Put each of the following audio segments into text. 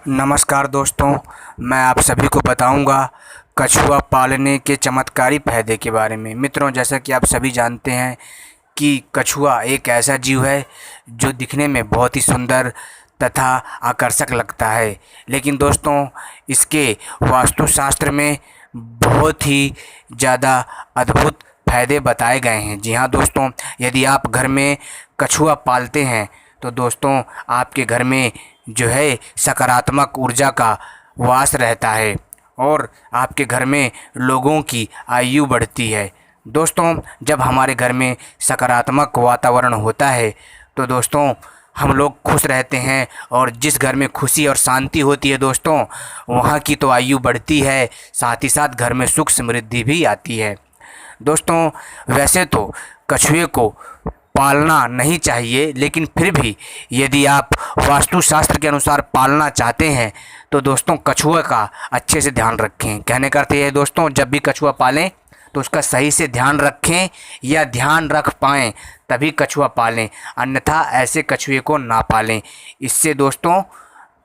नमस्कार दोस्तों, मैं आप सभी को बताऊंगा कछुआ पालने के चमत्कारी फ़ायदे के बारे में। मित्रों, जैसा कि आप सभी जानते हैं कि कछुआ एक ऐसा जीव है जो दिखने में बहुत ही सुंदर तथा आकर्षक लगता है, लेकिन दोस्तों इसके वास्तुशास्त्र में बहुत ही ज़्यादा अद्भुत फ़ायदे बताए गए हैं। जी हाँ दोस्तों, यदि आप घर में कछुआ पालते हैं तो दोस्तों आपके घर में जो है सकारात्मक ऊर्जा का वास रहता है और आपके घर में लोगों की आयु बढ़ती है। दोस्तों, जब हमारे घर में सकारात्मक वातावरण होता है तो दोस्तों हम लोग खुश रहते हैं, और जिस घर में खुशी और शांति होती है दोस्तों, वहाँ की तो आयु बढ़ती है, साथ ही साथ घर में सुख समृद्धि भी आती है। दोस्तों, वैसे तो कछुए को पालना नहीं चाहिए, लेकिन फिर भी यदि आप वास्तुशास्त्र के अनुसार पालना चाहते हैं तो दोस्तों कछुआ का अच्छे से ध्यान रखें। कहने का अर्थ ये है दोस्तों, जब भी कछुआ पालें तो उसका सही से ध्यान रखें, या ध्यान रख पाएँ तभी कछुआ पालें, अन्यथा ऐसे कछुए को ना पालें। इससे दोस्तों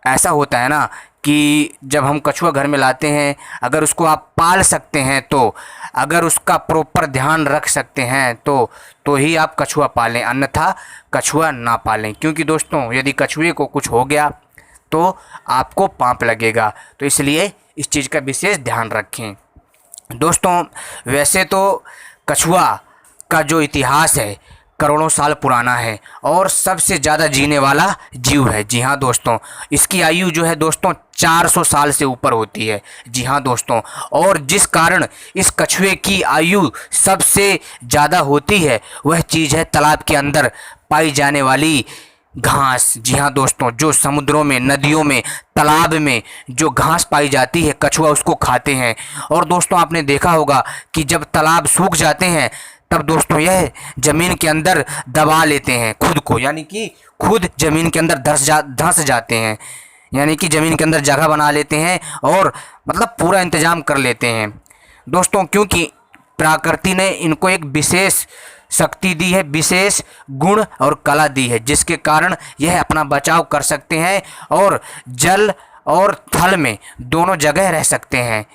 ऐसा होता है ना कि जब हम कछुआ घर में लाते हैं, अगर उसको आप पाल सकते हैं तो, अगर उसका प्रॉपर ध्यान रख सकते हैं तो ही आप कछुआ पालें, अन्यथा कछुआ ना पालें। क्योंकि दोस्तों यदि कछुए को कुछ हो गया तो आपको पाप लगेगा, तो इसलिए इस चीज़ का विशेष ध्यान रखें। दोस्तों, वैसे तो कछुआ का जो इतिहास है करोड़ों साल पुराना है और सबसे ज़्यादा जीने वाला जीव है। जी हाँ दोस्तों, इसकी आयु जो है दोस्तों 400 साल से ऊपर होती है। जी हाँ दोस्तों, और जिस कारण इस कछुए की आयु सबसे ज़्यादा होती है वह चीज़ है तालाब के अंदर पाई जाने वाली घास। जी हाँ दोस्तों, जो समुद्रों में, नदियों में, तालाब में जो घास पाई जाती है कछुआ उसको खाते हैं। और दोस्तों आपने देखा होगा कि जब तालाब सूख जाते हैं तब दोस्तों यह ज़मीन के अंदर दबा लेते हैं खुद को, यानी कि खुद ज़मीन के अंदर धंस जाते हैं, यानी कि ज़मीन के अंदर जगह बना लेते हैं और मतलब पूरा इंतज़ाम कर लेते हैं दोस्तों। क्योंकि प्रकृति ने इनको एक विशेष शक्ति दी है, विशेष गुण और कला दी है, जिसके कारण यह अपना बचाव कर सकते हैं और जल और थल में दोनों जगह रह सकते हैं।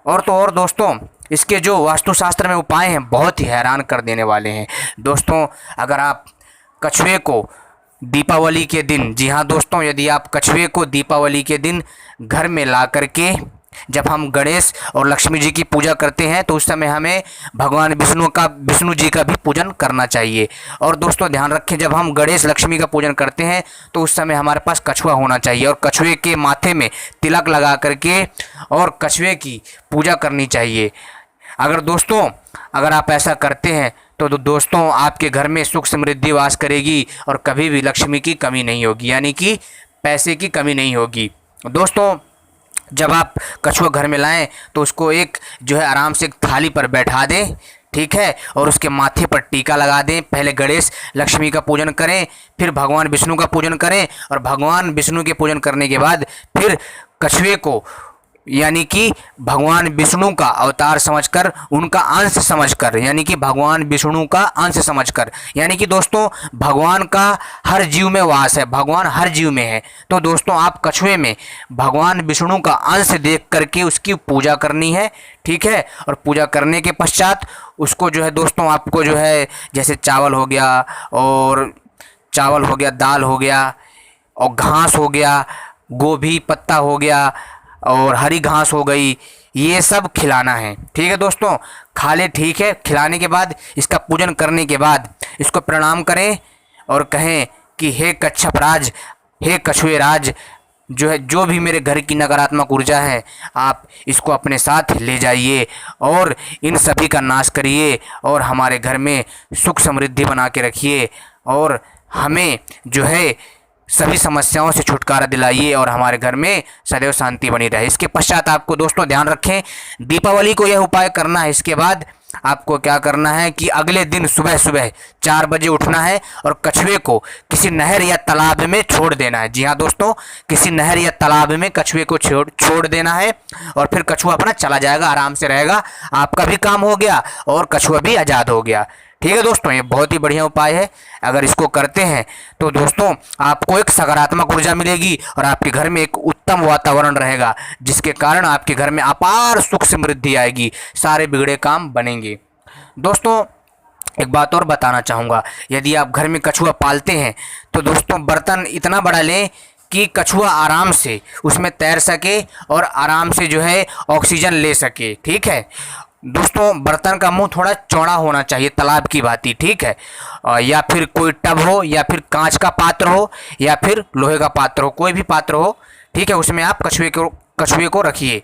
और तो और दोस्तों इसके जो वास्तुशास्त्र में उपाय हैं बहुत ही हैरान कर देने वाले हैं। दोस्तों अगर आप कछुए को दीपावली के दिन, जी हाँ दोस्तों, यदि आप कछुए को दीपावली के दिन घर में ला करके, जब हम गणेश और लक्ष्मी जी की पूजा करते हैं तो उस समय हमें भगवान विष्णु जी का भी पूजन करना चाहिए। और दोस्तों ध्यान रखें, जब हम गणेश लक्ष्मी का पूजन करते हैं तो उस समय हमारे पास कछुआ होना चाहिए और कछुए के माथे में तिलक लगा करके और कछुए की पूजा करनी चाहिए। अगर आप ऐसा करते हैं तो दोस्तों आपके घर में सुख समृद्धि वास करेगी और कभी भी लक्ष्मी की कमी नहीं होगी, यानी कि पैसे की कमी नहीं होगी। दोस्तों जब आप कछुआ घर में लाएं तो उसको एक जो है आराम से एक थाली पर बैठा दें, ठीक है, और उसके माथे पर टीका लगा दें। पहले गणेश लक्ष्मी का पूजन करें, फिर भगवान विष्णु का पूजन करें, और भगवान विष्णु के पूजन करने के बाद फिर कछुए को, यानी कि भगवान विष्णु का अवतार समझकर, उनका अंश समझकर, यानी कि भगवान विष्णु का अंश समझकर, यानी कि दोस्तों भगवान का हर जीव में वास है, भगवान हर जीव में है। तो दोस्तों आप कछुए में भगवान विष्णु का अंश देख करके उसकी पूजा करनी है, ठीक है। और पूजा करने के पश्चात उसको जो है दोस्तों आपको जो है जैसे चावल हो गया, दाल हो गया, और घास हो गया, गोभी पत्ता हो गया और हरी घास हो गई, ये सब खिलाना है, ठीक है दोस्तों। खा ले, ठीक है। खिलाने के बाद, इसका पूजन करने के बाद इसको प्रणाम करें और कहें कि हे कच्छप राज, हे कछुए राज, जो भी मेरे घर की नकारात्मक ऊर्जा है आप इसको अपने साथ ले जाइए और इन सभी का नाश करिए और हमारे घर में सुख समृद्धि बना के रखिए और हमें जो है सभी समस्याओं से छुटकारा दिलाइए और हमारे घर में सदैव शांति बनी रहे। इसके पश्चात आपको दोस्तों ध्यान रखें, दीपावली को यह उपाय करना है। इसके बाद आपको क्या करना है कि अगले दिन सुबह सुबह 4 बजे उठना है और कछुए को किसी नहर या तालाब में छोड़ देना है। जी हाँ दोस्तों, किसी नहर या तालाब में कछुए को छोड़ देना है और फिर कछुआ अपना चला जाएगा, आराम से रहेगा, आपका भी काम हो गया और कछुआ भी आज़ाद हो गया, ठीक है दोस्तों, ये बहुत ही बढ़िया उपाय है। अगर इसको करते हैं तो दोस्तों आपको एक सकारात्मक ऊर्जा मिलेगी और आपके घर में एक उत्तम वातावरण रहेगा, जिसके कारण आपके घर में अपार सुख समृद्धि आएगी, सारे बिगड़े काम बनेंगे। दोस्तों एक बात और बताना चाहूँगा, यदि आप घर में कछुआ पालते हैं तो दोस्तों बर्तन इतना बड़ा लें कि कछुआ आराम से उसमें तैर सके और आराम से जो है ऑक्सीजन ले सके। ठीक है दोस्तों, बर्तन का मुंह थोड़ा चौड़ा होना चाहिए, तालाब की भांति। ठीक है, या फिर कोई टब हो, या फिर कांच का पात्र हो, या फिर लोहे का पात्र हो, कोई भी पात्र हो। ठीक है, उसमें आप कछुए को रखिए।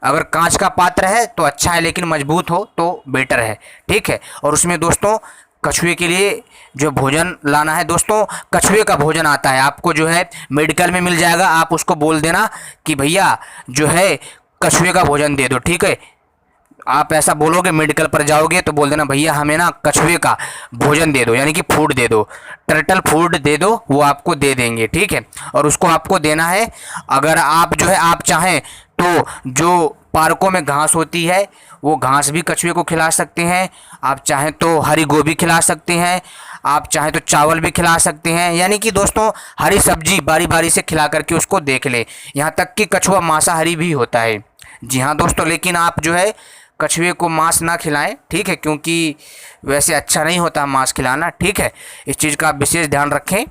अगर कांच का पात्र है तो अच्छा है, लेकिन मजबूत हो तो बेटर है। ठीक है, और उसमें दोस्तों कछुए के लिए जो भोजन लाना है, दोस्तों कछुए का भोजन आता है, आपको जो है मेडिकल में मिल जाएगा। आप उसको बोल देना कि भैया जो है कछुए का भोजन दे दो। ठीक है, आप ऐसा बोलोगे, मेडिकल पर जाओगे तो बोल देना भैया हमें ना कछुए का भोजन दे दो, यानी कि फूड दे दो, टर्टल फूड दे दो, वो आपको दे देंगे। ठीक है, और उसको आपको देना है। अगर आप जो है आप चाहें तो जो पार्कों में घास होती है वो घास भी कछुए को खिला सकते हैं। आप चाहें तो हरी गोभी खिला सकते हैं, आप चाहें तो चावल भी खिला सकते हैं, यानी कि दोस्तों हरी सब्जी बारी बारी से खिला करके उसको देख लें। यहाँ तक कि कछुआ मांसाहारी भी होता है। जी हाँ दोस्तों, लेकिन आप जो है कछुए को मांस ना खिलाएं। ठीक है, क्योंकि वैसे अच्छा नहीं होता मांस खिलाना। ठीक है, इस चीज़ का आप विशेष ध्यान रखें।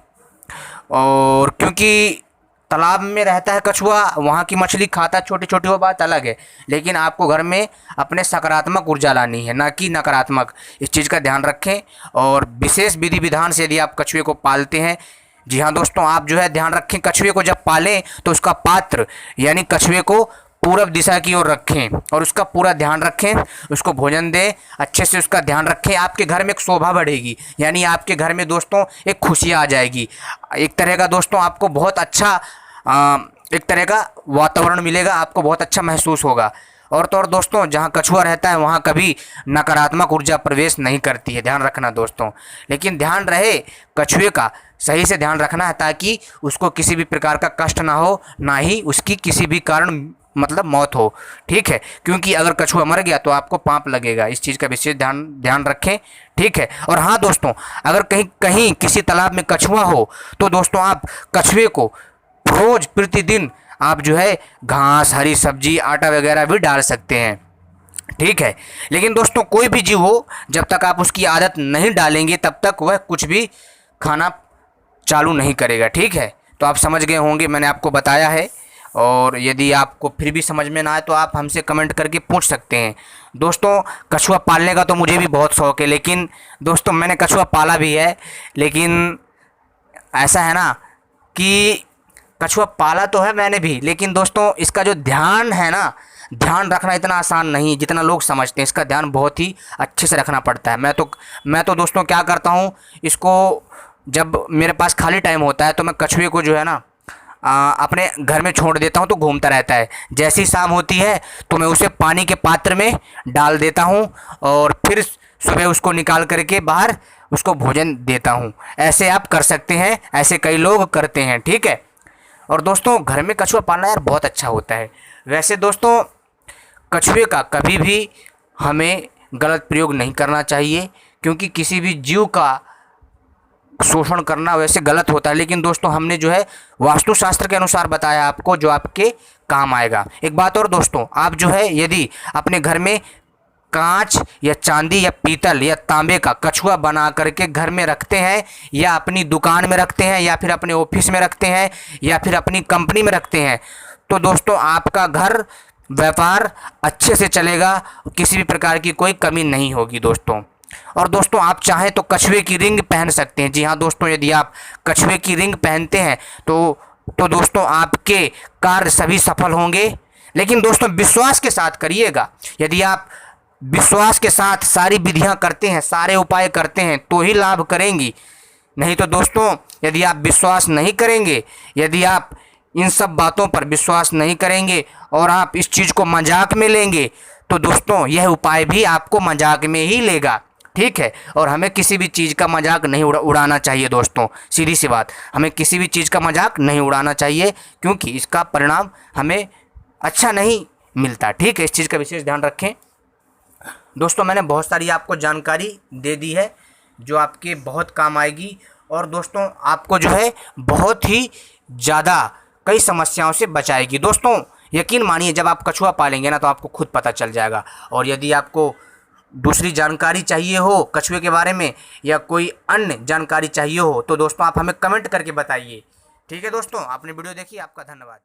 और क्योंकि तालाब में रहता है कछुआ, वहाँ की मछली खाता छोटी छोटी, वो बात अलग है, लेकिन आपको घर में अपने सकारात्मक ऊर्जा लानी है, ना कि नकारात्मक। इस चीज़ का ध्यान रखें। और विशेष विधि विधान से यदि आप कछुए को पालते हैं, जी हाँ दोस्तों, आप जो है ध्यान रखें, कछुए को जब पालें तो उसका पात्र यानी कछुए को पूरब दिशा की ओर रखें और उसका पूरा ध्यान रखें, उसको भोजन दें, अच्छे से उसका ध्यान रखें। आपके घर में एक शोभा बढ़ेगी, यानी आपके घर में दोस्तों एक खुशियाँ आ जाएगी। एक तरह का दोस्तों आपको बहुत अच्छा एक तरह का वातावरण मिलेगा, आपको बहुत अच्छा महसूस होगा। और तो और दोस्तों, जहाँ कछुआ रहता है वहाँ कभी नकारात्मक ऊर्जा प्रवेश नहीं करती है, ध्यान रखना दोस्तों। लेकिन ध्यान रहे कछुए का सही से ध्यान रखना है, ताकि उसको किसी भी प्रकार का कष्ट ना हो, ना ही उसकी किसी भी कारण मतलब मौत हो। ठीक है, क्योंकि अगर कछुआ मर गया तो आपको पाप लगेगा। इस चीज़ का विशेष ध्यान रखें। ठीक है, और हाँ दोस्तों, अगर कहीं किसी तालाब में कछुआ हो तो दोस्तों आप कछुए को रोज प्रतिदिन आप जो है घास, हरी सब्जी, आटा वगैरह भी डाल सकते हैं। ठीक है, लेकिन दोस्तों कोई भी जीव हो, जब तक आप उसकी आदत नहीं डालेंगे तब तक वह कुछ भी खाना चालू नहीं करेगा। ठीक है, तो आप समझ गए होंगे, मैंने आपको बताया है। और यदि आपको फिर भी समझ में ना आए तो आप हमसे कमेंट करके पूछ सकते हैं। दोस्तों कछुआ पालने का तो मुझे भी बहुत शौक़ है, लेकिन दोस्तों मैंने कछुआ पाला भी है, लेकिन ऐसा है ना कि कछुआ पाला तो है मैंने भी, लेकिन दोस्तों इसका जो ध्यान है ना, ध्यान रखना इतना आसान नहीं है जितना लोग समझते हैं। इसका ध्यान बहुत ही अच्छे से रखना पड़ता है। मैं तो दोस्तों क्या करता हूँ, इसको जब मेरे पास खाली टाइम होता है तो मैं कछुए को जो है ना अपने घर में छोड़ देता हूँ, तो घूमता रहता है। जैसी शाम होती है तो मैं उसे पानी के पात्र में डाल देता हूँ और फिर सुबह उसको निकाल करके बाहर उसको भोजन देता हूँ। ऐसे आप कर सकते हैं, ऐसे कई लोग करते हैं। ठीक है, और दोस्तों घर में कछुआ पालना यार बहुत अच्छा होता है। वैसे दोस्तों कछुए का कभी भी हमें गलत प्रयोग नहीं करना चाहिए, क्योंकि किसी भी जीव का शोषण करना वैसे गलत होता है, लेकिन दोस्तों हमने जो है वास्तुशास्त्र के अनुसार बताया आपको, जो आपके काम आएगा। एक बात और दोस्तों, आप जो है यदि अपने घर में कांच या चांदी या पीतल या तांबे का कछुआ बना करके घर में रखते हैं, या अपनी दुकान में रखते हैं, या फिर अपने ऑफिस में रखते हैं, या फिर अपनी कंपनी में रखते हैं, तो दोस्तों आपका घर व्यापार अच्छे से चलेगा, किसी भी प्रकार की कोई कमी नहीं होगी दोस्तों। और दोस्तों आप चाहें तो कछुए की रिंग पहन सकते हैं। जी हाँ दोस्तों, यदि आप कछुए की रिंग पहनते हैं तो दोस्तों आपके कार्य सभी सफल होंगे। लेकिन दोस्तों विश्वास के साथ करिएगा। यदि आप विश्वास के साथ सारी विधियां करते हैं, सारे उपाय करते हैं, तो ही लाभ करेंगी। नहीं तो दोस्तों यदि आप विश्वास नहीं करेंगे, यदि आप इन सब बातों पर विश्वास नहीं करेंगे और आप इस चीज़ को मजाक में लेंगे, तो दोस्तों यह उपाय भी आपको मजाक में ही लेगा। ठीक है, और हमें किसी भी चीज़ का मजाक नहीं उड़ाना चाहिए दोस्तों। सीधी सी बात, हमें किसी भी चीज़ का मजाक नहीं उड़ाना चाहिए, क्योंकि इसका परिणाम हमें अच्छा नहीं मिलता। ठीक है, इस चीज़ का विशेष ध्यान रखें दोस्तों मैंने बहुत सारी आपको जानकारी दे दी है जो आपके बहुत काम आएगी और दोस्तों आपको जो है बहुत ही ज़्यादा कई समस्याओं से बचाएगी। दोस्तों यकीन मानिए जब आप कछुआ पालेंगे ना तो आपको खुद पता चल जाएगा। और यदि आपको दूसरी जानकारी चाहिए हो कछुए के बारे में या कोई अन्य जानकारी चाहिए हो तो दोस्तों आप हमें कमेंट करके बताइए। ठीक है दोस्तों, आपने वीडियो देखी, आपका धन्यवाद।